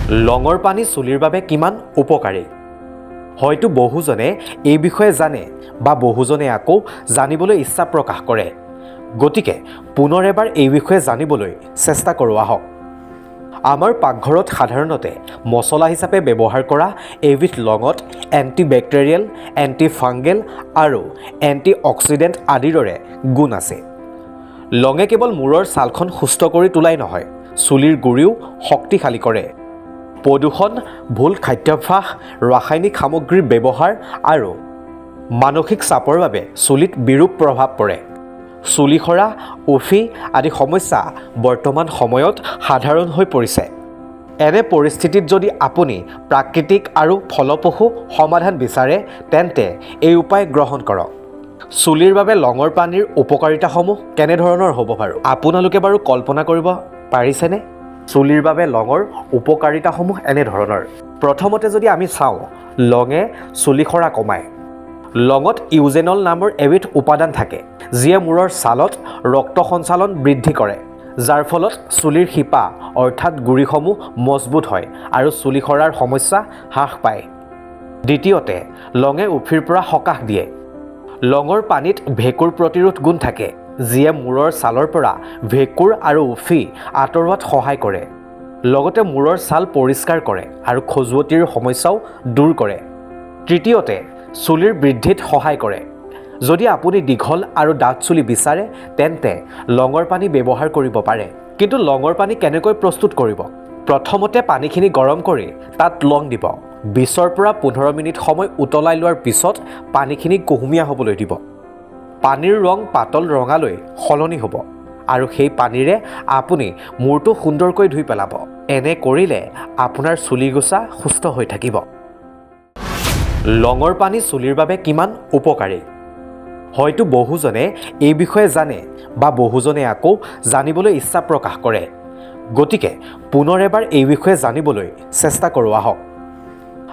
লঙৰ পানী চুলিৰ বাবে কিমান উপকাৰী হয়তো বহুজনে এই বিষয়ে জানে বা বহুজনে আকৌ জানিবলৈ ইচ্ছা প্ৰকাশ কৰে গতিকে পুনৰ এবাৰ এই বিষয়ে জানিবলৈ চেষ্টা কৰোঁ আহক আমাৰ পাকঘৰত সাধাৰণতে মছলা হিচাপে ব্যৱহাৰ কৰা এবিধ লঙত এণ্টিবেক্টেৰিয়েল এণ্টিফাংগেল আৰু এণ্টিঅক্সিডেণ্ট আদিৰ দৰে গুণ আছে লঙে কেৱল মূৰৰ ছালখন সুস্থ কৰি তোলাই নহয় চুলিৰ গুৰিও শক্তিশালী কৰে প্ৰদূষণ ভুল খাদ্যাভ্যাস ৰাসায়নিক সামগ্ৰীৰ ব্যৱহাৰ আৰু মানসিক চাপৰ বাবে চুলিত বিৰূপ প্ৰভাৱ পৰে চুলি সৰা উফি আদি সমস্যা বৰ্তমান সময়ত সাধাৰণ হৈ পৰিছে এনে পৰিস্থিতিত যদি আপুনি প্ৰাকৃতিক আৰু ফলপ্ৰসূ সমাধান বিচাৰে তেন্তে এই উপায় গ্ৰহণ কৰক চুলিৰ বাবে লঙৰ পানীৰ উপকাৰিতাসমূহ কেনেধৰণৰ হ'ব বাৰু আপোনালোকে বাৰু কল্পনা কৰিব পাৰিছেনে চুলিৰ বাবে লঙৰ উপকাৰিতাসমূহ এনেধৰণৰ প্ৰথমতে যদি আমি চাওঁ লঙে চুলি সৰা কমায় লঙত ইউজেনল নামৰ এবিধ উপাদান থাকে যিয়ে মূৰৰ ছালত ৰক্ত সঞ্চালন বৃদ্ধি কৰে যাৰ ফলত চুলিৰ শিপা অৰ্থাৎ গুৰিসমূহ মজবুত হয় আৰু চুলি সৰাৰ সমস্যা হ্ৰাস পায় দ্বিতীয়তে লঙে উফিৰ পৰা সকাহ দিয়ে লঙৰ পানীত ভেঁকুৰ প্ৰতিৰোধ গুণ থাকে যিয়ে মূৰৰ ছালৰ পৰা ভেঁকুৰ আৰু উফি আঁতৰোৱাত সহায় কৰে লগতে মূৰৰ ছাল পৰিষ্কাৰ কৰে আৰু খজুৱতিৰ সমস্যাও দূৰ কৰে তৃতীয়তে চুলিৰ বৃদ্ধিত সহায় কৰে যদি আপুনি দীঘল আৰু ডাঠ চুলি বিচাৰে তেন্তে লঙৰ পানী ব্যৱহাৰ কৰিব পাৰে কিন্তু লঙৰ পানী কেনেকৈ প্ৰস্তুত কৰিব প্ৰথমতে পানীখিনি গৰম কৰি তাত লং দিব 20 পৰা 15 মিনিট সময় উতলাই লোৱাৰ পিছত পানীখিনি কুহুমীয়া হ'বলৈ দিব পানীৰ ৰং পাতল ৰঙালৈ সলনি হ'ব আৰু সেই পানীৰে আপুনি মূৰটো সুন্দৰকৈ ধুই পেলাব এনে কৰিলে আপোনাৰ চুলিগোছা সুস্থ হৈ থাকিব লঙৰ পানী চুলিৰ বাবে কিমান উপকাৰী হয়তো বহুজনে এই বিষয়ে জানে বা বহুজনে আকৌ জানিবলৈ ইচ্ছা প্ৰকাশ কৰে গতিকে পুনৰ এবাৰ এই বিষয়ে জানিবলৈ চেষ্টা কৰোঁ আহক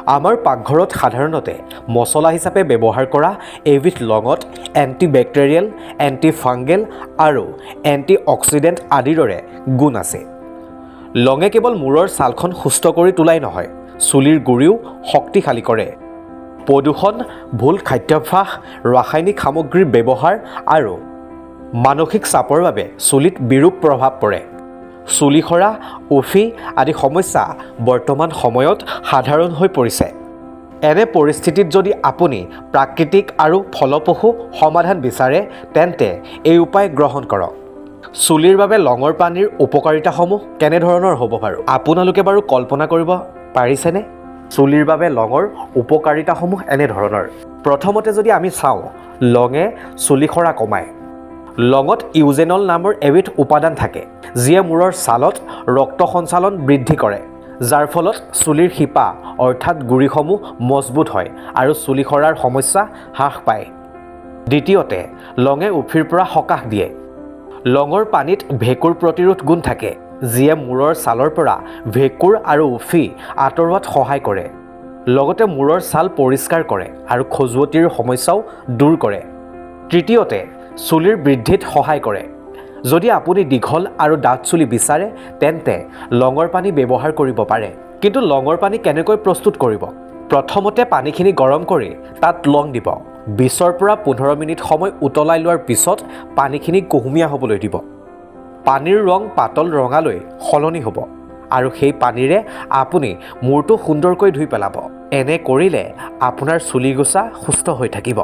আমাৰ পাকঘৰত সাধাৰণতে মছলা হিচাপে ব্যৱহাৰ কৰা এবিধ লঙত এণ্টিবেক্টেৰিয়েল এণ্টিফাংগেল আৰু এণ্টিঅক্সিডেণ্ট আদিৰ দৰে গুণ আছে লঙে কেৱল মূৰৰ ছালখন সুস্থ কৰি তোলাই নহয় চুলিৰ গুৰিও শক্তিশালী কৰে প্ৰদূষণ ভুল খাদ্যাভ্যাস ৰাসায়নিক সামগ্ৰীৰ ব্যৱহাৰ আৰু মানসিক চাপৰ বাবে চুলিত বিৰূপ প্ৰভাৱ পৰে চুলি সৰা উফি আদি সমস্যা বৰ্তমান সময়ত সাধাৰণ হৈ পৰিছে এনে পৰিস্থিতিত যদি আপুনি প্ৰাকৃতিক আৰু ফলপ্ৰসূ সমাধান বিচাৰে তেন্তে এই উপায় গ্ৰহণ কৰক চুলিৰ বাবে লঙৰ পানীৰ উপকাৰিতাসমূহ কেনেধৰণৰ হ'ব বাৰু আপোনালোকে বাৰু কল্পনা কৰিব পাৰিছেনে চুলিৰ বাবে লঙৰ উপকাৰিতাসমূহ এনেধৰণৰ প্ৰথমতে যদি আমি চাওঁ লঙে চুলি সৰা কমায় লঙত ইউজেনল নামৰ এবিধ উপাদান থাকে যিয়ে মূৰৰ ছালত ৰক্ত সঞ্চালন বৃদ্ধি কৰে যাৰ ফলত চুলিৰ শিপা অৰ্থাৎ গুৰিসমূহ মজবুত হয় আৰু চুলি সৰাৰ সমস্যা হ্ৰাস পায় দ্বিতীয়তে লঙে উফিৰ পৰা সকাহ দিয়ে লঙৰ পানীত ভেঁকুৰ প্ৰতিৰোধ গুণ থাকে যিয়ে মূৰৰ ছালৰ পৰা ভেঁকুৰ আৰু উফি আঁতৰোৱাত সহায় কৰে লগতে মূৰৰ ছাল পৰিষ্কাৰ কৰে আৰু খজুৱতিৰ সমস্যাও দূৰ কৰে তৃতীয়তে চুলিৰ বৃদ্ধিত সহায় কৰে যদি আপুনি দীঘল আৰু ডাঠ চুলি বিচাৰে তেন্তে লঙৰ পানী ব্যৱহাৰ কৰিব পাৰে কিন্তু লঙৰ পানী কেনেকৈ প্ৰস্তুত কৰিব প্ৰথমতে পানীখিনি গৰম কৰি তাত লং দিব 20 পৰা 15 মিনিট সময় উতলাই লোৱাৰ পিছত পানীখিনি কুহুমীয়া হ'বলৈ দিব পানীৰ ৰং পাতল ৰঙালৈ সলনি হ'ব আৰু সেই পানীৰে আপুনি মূৰটো সুন্দৰকৈ ধুই পেলাব এনে কৰিলে আপোনাৰ চুলিগোছা সুস্থ হৈ থাকিব